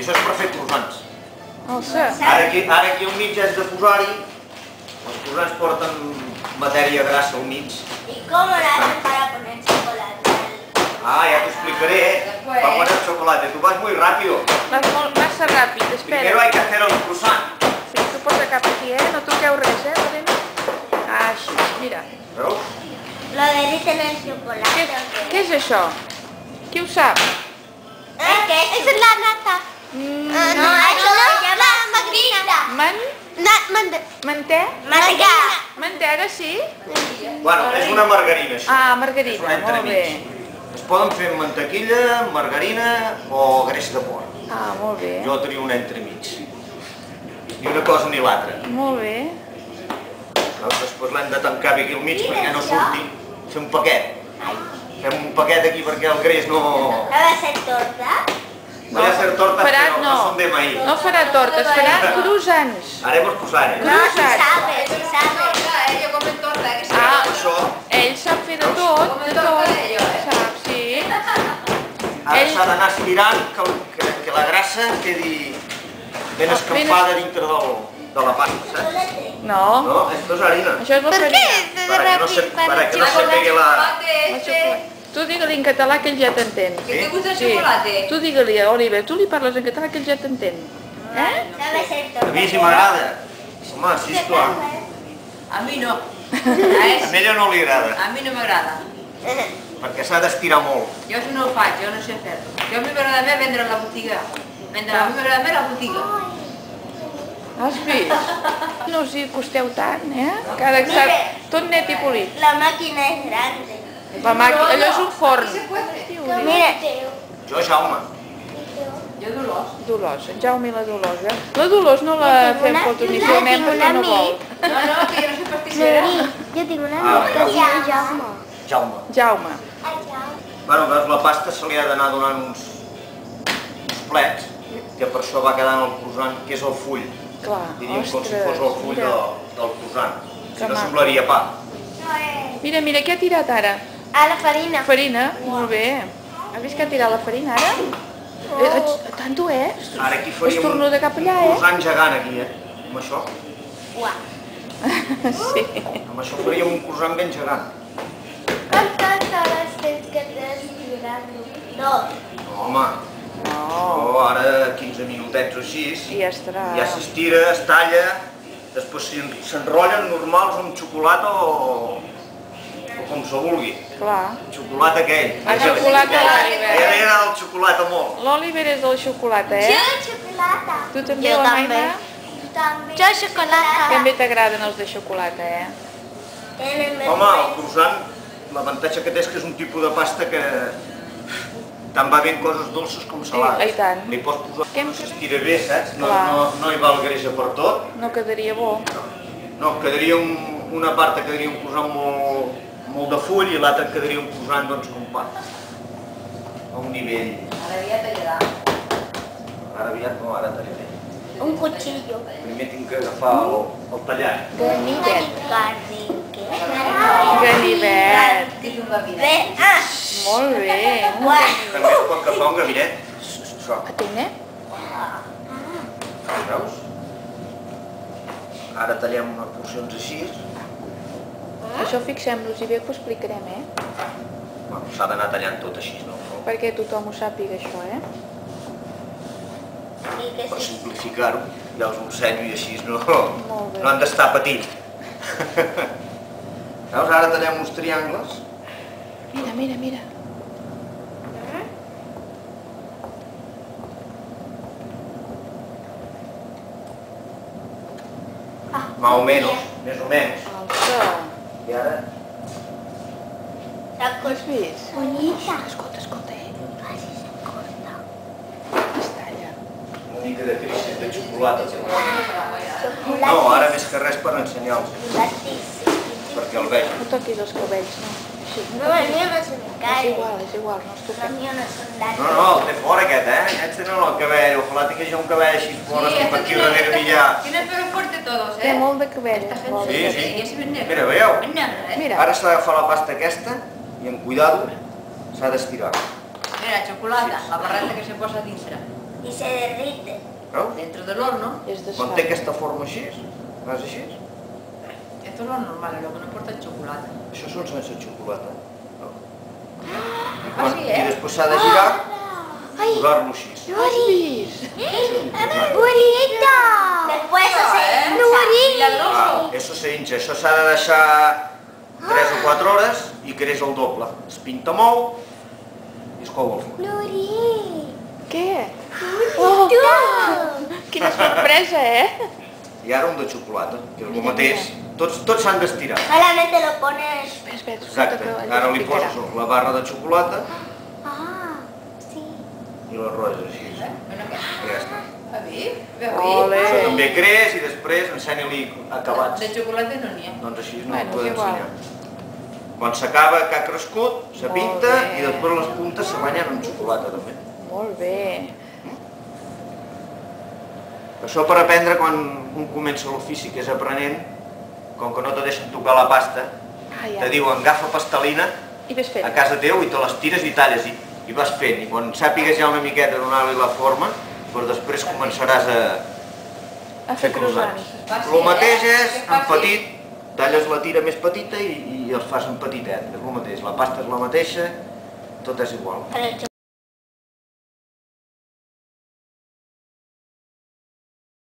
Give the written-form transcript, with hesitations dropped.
I això és per fer croissants. Ara aquí al mig has de posar-hi, els croissants porten matèria grassa al mig. ¿Y cómo lo hacen para poner chocolate? Ah, ya te explicaré, para poner chocolate. Tú vas muy rápido. Vas massa ràpid, espera. Primero hay que hacer el croissant. Sí, tu posa cap aquí, no toqueu res, Lorena? Ah, així, mira. Veus? ¿Lo derriten en chocolate o qué? Què és això? Qui ho sap? Esa es la nata. No, eso se llama magrina. Mantè? Margarina. Mantega, sí? Bueno, és una margarina, això. Ah, És un margarina, molt bé. entremig. Es poden fer amb mantequilla, margarina o greix de porc. Ah, molt bé. Jo tenia un entremig. Ni una cosa ni l'altra. Molt bé. Després l'hem de tancar aquí al mig perquè no surti. Fem un paquet. Fem un paquet aquí perquè el greix no... ¿No va a ser torta? No va a ser torta, farà, però no són de maïs. No farà tortes, farà croissants. Haremos croissants. No, se sabe, se sabe. Ellos comen torta, que Ah, Això, ell sap fer de tot, sap, sí. ara s'ha d'anar estirant que la grassa quedi ben escampada dintre de la pasta, saps? No, No, esto es harina. això és la ¿Por farina. qué? Para que no se pegue la... La xocolata. Tu digue-li en català que ell ja t'entén. ¿Que te gusta el chocolate? Tu digue-li, Oliver, tu li parles en català que ell ja t'entén. Sabe ser A torta. mi sí m'agrada. Home, sí, esclar. A mí no. A ella no li agrada, A mí no m'agrada. perquè s'ha d'estirar molt. Jo això no ho faig, jo no sé fer-ho. Jo a mi m'agrada més vendre a la botiga. A mi m'agrada més a la botiga. Has vist? No us hi costeu tant, Que ara està tot net i polit. La máquina es grande. La màquina, allò és un forn. Mira. Jo, Jaume. Jo Dolors. Dolors, en Jaume i la Dolors, La Dolors no la fem fotos ni filmem perquè no vol. No, que jo no soy pastisera. Yo tengo una amiga que se llama Jaume. Jaume. Jaume. Bueno, veus, la pasta se li ha d'anar donant uns plets, que per això va quedant el croissant, que és el full. Clar, Diríem com si ostres, fos el full mira. del croissant. Si Que no maco. semblaria pa. Mira, mira, què ha tirat ara? A la farina. Farina? Molt bé. Has vist que ha tirat la farina ara? Tant ho és? Ara aquí Es faríem torno de cap allà, un croissant gegant aquí, amb això. Sí. Amb això faríem un croissant ben gegant. ¿Cuántas horas tienes que respirar? Dos. No, home, No. ara 15 minutets o així, I ja estarà. ja s'estira, es talla, després s'enrotllen normals amb xocolata o com se vulgui. Clar. Xocolata aquell. El xocolata A l'Oliver. ella li agrada el xocolata molt. L'Oliver és del xocolata, Chocolate. Tu també, Jo la també. Maina? Yo chocolate. També t'agraden els de xocolata, Home, el croissant, l'avantatge que té és que és un tipus de pasta que tant va bé en coses dolces com salades. I tant. Li pots posar, Què em- s'estira bé, saps? Clar. No hi va el greix per tot. No quedaria bo. No, quedaria una part que quedaria un croissant molt de full i l'altra quedaria un croissant doncs com pa. A un nivell. Ara ja t'ha quedat. Ara aviat no, ara tallaré. Un cuchillo. Primer tinc que agafar el tallat. Ganivet. Ganivet. Ganivet. És un gabinet. Molt bé. També es pot agafar un gabinet. Això, Atene? veus? Ara tallem unes porcions així. Això fixem-nos-hi bé que ho explicarem, Bueno, s'ha d'anar tallant tot així, no? Perquè tothom ho sàpiga, això, Per simplificar-ho, ja us ho ensenyo i així Molt bé. no han d'estar patint. Veus, ara tallem uns triangles. Mira, mira, mira. Más o menos, més o menys. Alça. I ara, Has vist? Bonita. Escolta, escolta, Casi se corta. Es talla. una mica de creixes de xocolata. Chocolate. No, ara més que res per ensenyar-los, perquè el vegin. No toquis els cabells, no. Així. No, el mío no se me És cae. igual, no es toca. El mío no son largos. No, el té fora aquest, Aquests tenen el cabell, ojalà tingués jo un cabell així fora, estic per aquí darrere millar. Tiene pelo fuerte todos, Té molt de cabell. Sí, sí. Y ese es negro. Mira, veieu? Es negro, Mira. Ara s'ha d'agafar la pasta aquesta i amb cuidado s'ha d'estirar. Mira, xocolata, la barreta que se posa dins. Y se derrite. Veus? Dentro del horno. És de Quan té aquesta forma així, fas així. Esto es lo normal, lo que no importa es chocolate. Això són sense xocolata. Así, I després s'ha de girar, posar-lo així. Has vist? ¡Bonito! Después se Milagroso. Eso se hincha, això s'ha de deixar 3 o 4 hores i creix el doble. Es pinta molt i es cou al forn. Nuri. Què? Oh, quina sorpresa, I ara un de xocolata, que és el mateix. Tots s'han d'estirar. Solamente lo pones... Espera, Exacte. Ara li poses la barra de xocolata Ah, sí. i la rodes així. Bueno, ¿qué? I ja està. A ver, veo Ole. ahí. Això també creix i després ensenya-li acabats. De chocolate no n'hi ha. Doncs així no Bueno, ho podem és igual. ensenyar. Quan s'acaba que ha crescut, se pinta Molt bé. i després les puntes se banyen amb xocolata també. Molt bé. Això per aprendre quan un comença l'ofici, que és aprenent, com que no te deixen tocar la pasta, te diuen agafa pastelina I ves fent. a casa teu i te les tires i talles i vas fent. I quan sàpigues ja una miqueta donar-li la forma, doncs després començaràs A fer croissants. Fàcil, El mateix és Que en fàcil. petit, talles la tira més petita i els fas en petitet, és el mateix. La pasta és la mateixa, tot és igual. Para el